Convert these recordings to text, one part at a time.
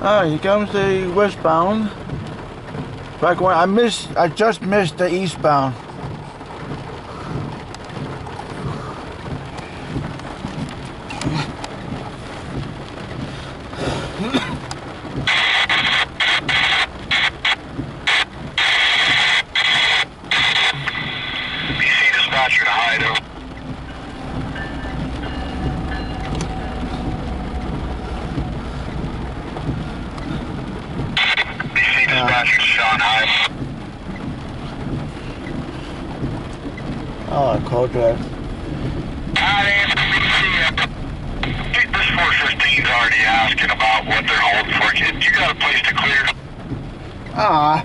Alright, here comes the westbound. Back when I just missed the eastbound. BC dispatcher to Hideout. BC dispatcher to Sean High. Oh, cold drive. This 415's already asking about what they're holding for. You got a place to clear? Ah.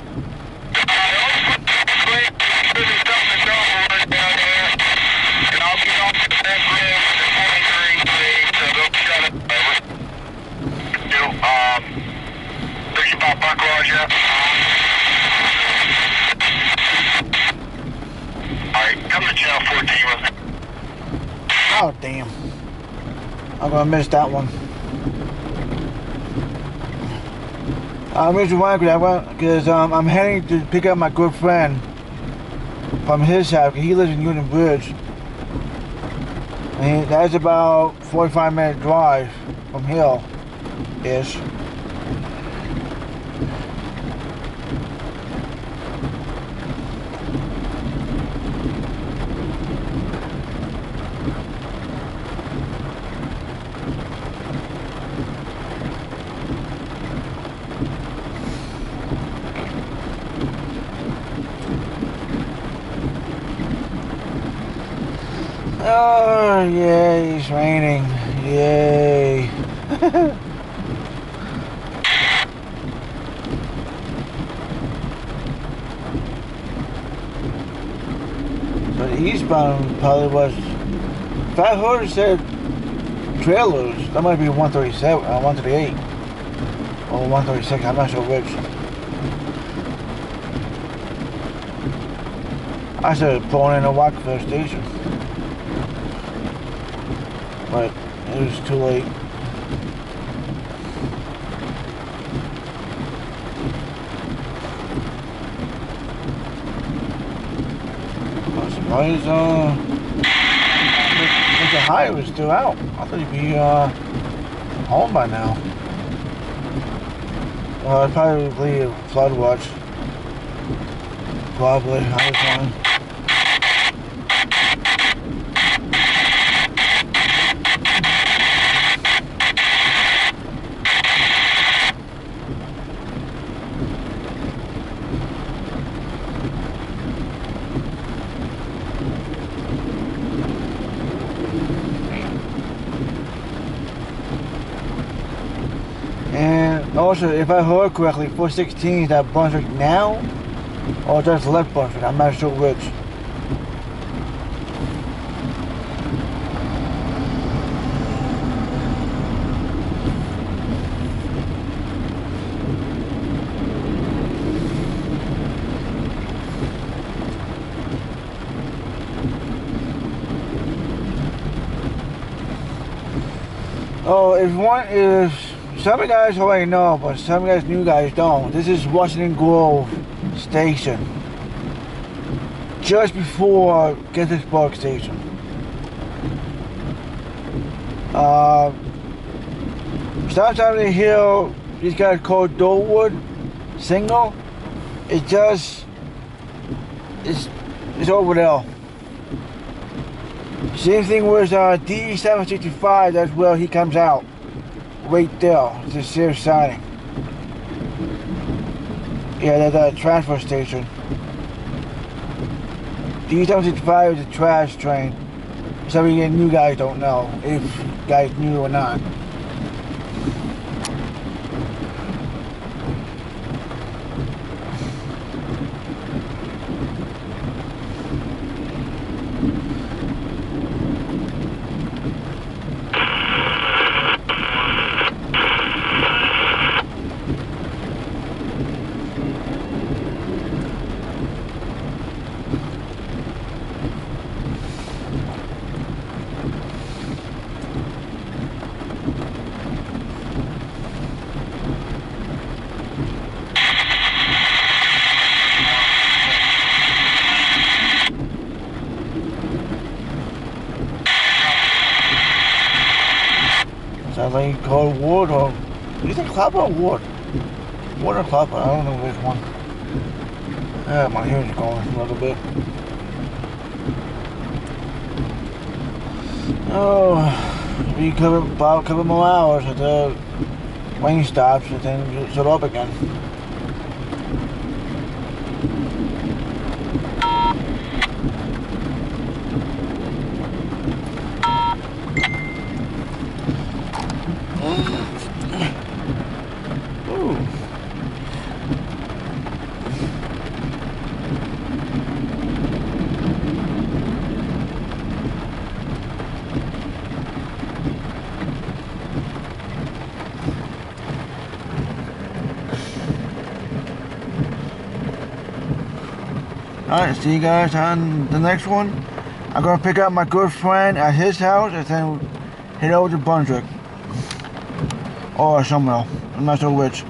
Thinking about Bucklaws yet? Alright, come to channel 14 with me. Oh, damn. I'm gonna miss that one. Reason why, because I'm heading to pick up my good friend from his house. He lives in Union Bridge. And that's about 45-minute drive from here-ish. Oh, yay, it's raining. Yay. So the eastbound probably was, if I heard it said trailers, that might be 137, 138, or 136, I'm not sure which. I started pulling in a Rockville station, but it was too late. Somebody's Mr. High was still out. I thought he'd be home by now. I'd probably a flood watch. Probably, I was fine. And also, if I heard correctly, 416 is at Brunswick now, or just left Brunswick, I'm not sure which. Oh, some of you guys already know, but some of you guys new guys don't. This is Washington Grove Station, just before Gettysburg Station. South side of the hill, these guys called Dolewood Single. It's over there. Same thing with D765, that's where he comes out. Right there, it's a Sears siding. Yeah, that's a transfer station. D765 is a trash train. Some of you new guys don't know, if guys knew or not. they call wood or is it copper or wood? Wood or copper? I don't know which one. My hearing's going a little bit. Oh, we cover about a couple more hours until rain stops and then it's up again. Alright, see you guys on the next one. I'm gonna pick up my good friend at his house and then head over to Brunswick. Or somewhere else. I'm not sure which.